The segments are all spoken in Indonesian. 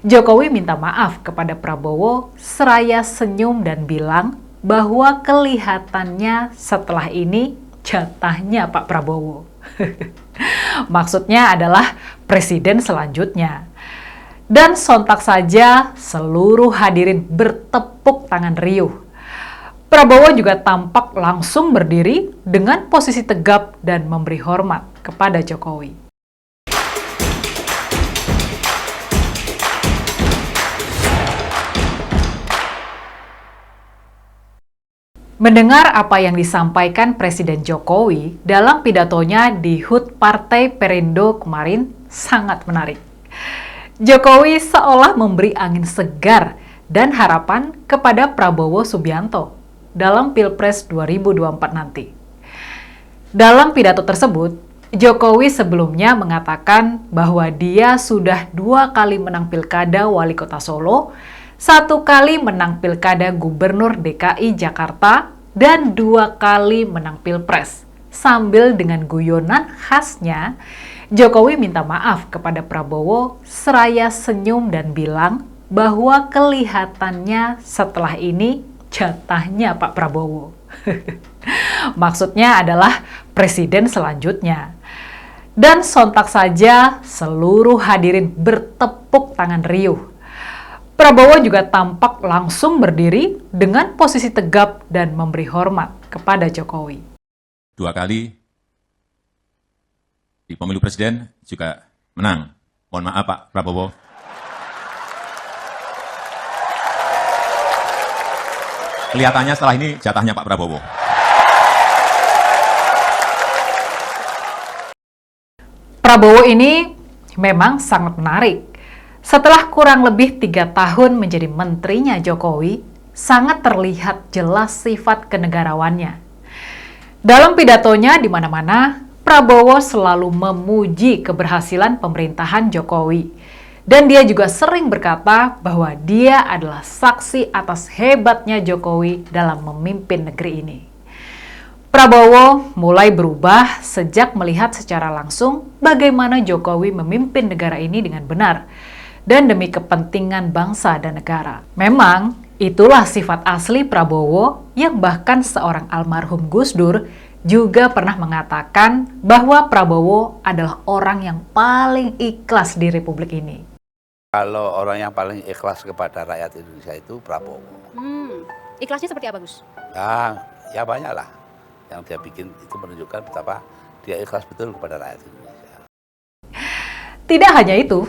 Jokowi minta maaf kepada Prabowo seraya senyum dan bilang bahwa kelihatannya setelah ini jatahnya Pak Prabowo. Maksudnya adalah presiden selanjutnya. Dan sontak saja seluruh hadirin bertepuk tangan riuh. Prabowo juga tampak langsung berdiri dengan posisi tegap dan memberi hormat kepada Jokowi. Mendengar apa yang disampaikan Presiden Jokowi dalam pidatonya di HUT Partai Perindo kemarin sangat menarik. Jokowi seolah memberi angin segar dan harapan kepada Prabowo Subianto dalam Pilpres 2024 nanti. Dalam pidato tersebut, Jokowi sebelumnya mengatakan bahwa dia sudah 2 kali menang Pilkada Wali Kota Solo, 1 kali menang Pilkada Gubernur DKI Jakarta, dan 2 kali menang Pilpres. Sambil dengan guyonan khasnya, Jokowi minta maaf kepada Prabowo seraya senyum dan bilang bahwa kelihatannya setelah ini jatahnya Pak Prabowo. Maksudnya adalah presiden selanjutnya. Dan sontak saja seluruh hadirin bertepuk tangan riuh. Prabowo juga tampak langsung berdiri dengan posisi tegap dan memberi hormat kepada Jokowi. 2 kali di pemilu presiden juga menang. Mohon maaf Pak Prabowo. Kelihatannya setelah ini jatahnya Pak Prabowo. Prabowo ini memang sangat menarik. Setelah kurang lebih 3 tahun menjadi menterinya Jokowi, sangat terlihat jelas sifat kenegarawannya. Dalam pidatonya di mana-mana, Prabowo selalu memuji keberhasilan pemerintahan Jokowi. Dan dia juga sering berkata bahwa dia adalah saksi atas hebatnya Jokowi dalam memimpin negeri ini. Prabowo mulai berubah sejak melihat secara langsung bagaimana Jokowi memimpin negara ini dengan benar dan demi kepentingan bangsa dan negara. Memang itulah sifat asli Prabowo yang bahkan seorang almarhum Gus Dur juga pernah mengatakan bahwa Prabowo adalah orang yang paling ikhlas di Republik ini. Kalau orang yang paling ikhlas kepada rakyat Indonesia itu Prabowo. Ikhlasnya seperti apa, Gus? Ya banyak lah. Yang dia bikin itu menunjukkan betapa dia ikhlas betul kepada rakyat Indonesia. Tidak hanya itu,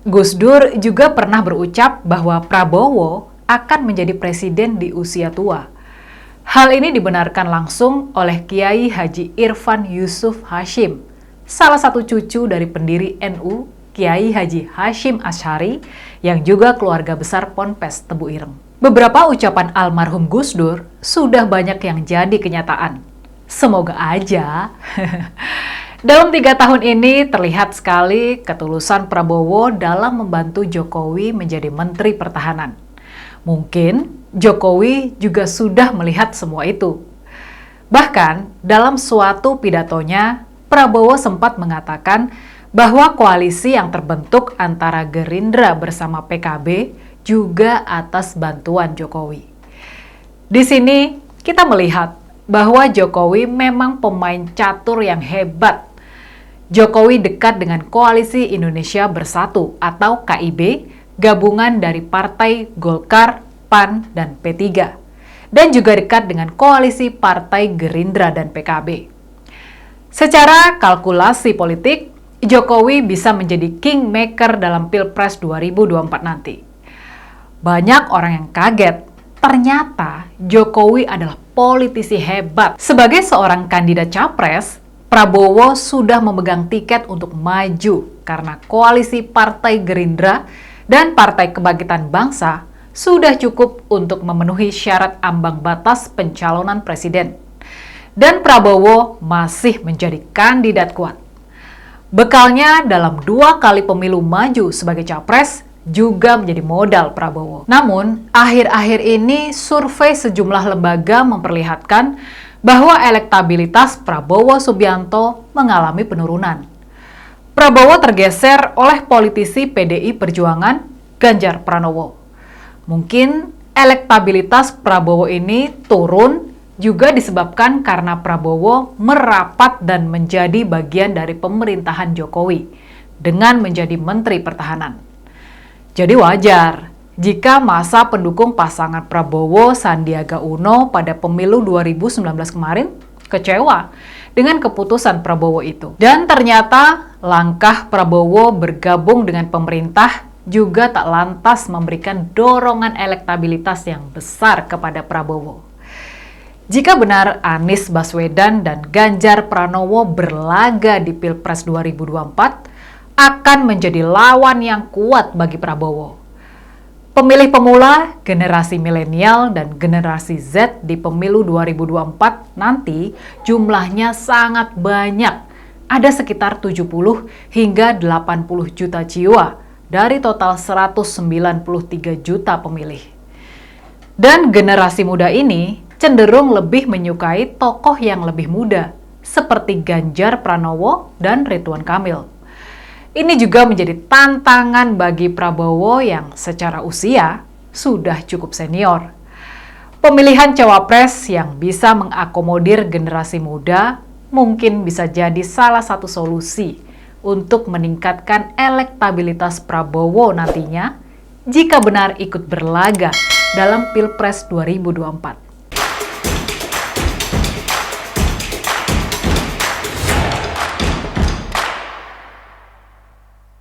Gus Dur juga pernah berucap bahwa Prabowo akan menjadi presiden di usia tua. Hal ini dibenarkan langsung oleh Kiai Haji Irfan Yusuf Hashim, salah satu cucu dari pendiri NU, Kiai Haji Hashim Asy'ari, yang juga keluarga besar Ponpes Tebu Ireng. Beberapa ucapan almarhum Gus Dur sudah banyak yang jadi kenyataan. Semoga aja. Dalam 3 tahun ini terlihat sekali ketulusan Prabowo dalam membantu Jokowi menjadi Menteri Pertahanan. Mungkin Jokowi juga sudah melihat semua itu. Bahkan dalam suatu pidatonya, Prabowo sempat mengatakan bahwa koalisi yang terbentuk antara Gerindra bersama PKB juga atas bantuan Jokowi. Di sini kita melihat bahwa Jokowi memang pemain catur yang hebat. Jokowi dekat dengan Koalisi Indonesia Bersatu atau KIB, gabungan dari Partai Golkar, PAN, dan P3. Dan juga dekat dengan koalisi Partai Gerindra dan PKB. Secara kalkulasi politik, Jokowi bisa menjadi kingmaker dalam Pilpres 2024 nanti. Banyak orang yang kaget, ternyata Jokowi adalah politisi hebat. Sebagai seorang kandidat capres, Prabowo sudah memegang tiket untuk maju karena koalisi Partai Gerindra dan Partai Kebangkitan Bangsa sudah cukup untuk memenuhi syarat ambang batas pencalonan presiden. Dan Prabowo masih menjadi kandidat kuat. Bekalnya dalam 2 kali pemilu maju sebagai capres juga menjadi modal Prabowo. Namun, akhir-akhir ini survei sejumlah lembaga memperlihatkan bahwa elektabilitas Prabowo Subianto mengalami penurunan. Prabowo tergeser oleh politisi PDI Perjuangan Ganjar Pranowo. Mungkin elektabilitas Prabowo ini turun juga disebabkan karena Prabowo merapat dan menjadi bagian dari pemerintahan Jokowi dengan menjadi Menteri Pertahanan. Jadi wajar jika masa pendukung pasangan Prabowo Sandiaga Uno pada pemilu 2019 kemarin kecewa dengan keputusan Prabowo itu. Dan ternyata langkah Prabowo bergabung dengan pemerintah juga tak lantas memberikan dorongan elektabilitas yang besar kepada Prabowo. Jika benar Anies Baswedan dan Ganjar Pranowo berlaga di Pilpres 2024, akan menjadi lawan yang kuat bagi Prabowo. Pemilih pemula, generasi milenial, dan generasi Z di pemilu 2024 nanti jumlahnya sangat banyak. Ada sekitar 70 hingga 80 juta jiwa dari total 193 juta pemilih. Dan generasi muda ini cenderung lebih menyukai tokoh yang lebih muda, seperti Ganjar Pranowo dan Ridwan Kamil. Ini juga menjadi tantangan bagi Prabowo yang secara usia sudah cukup senior. Pemilihan cawapres yang bisa mengakomodir generasi muda mungkin bisa jadi salah satu solusi untuk meningkatkan elektabilitas Prabowo nantinya jika benar ikut berlaga dalam Pilpres 2024.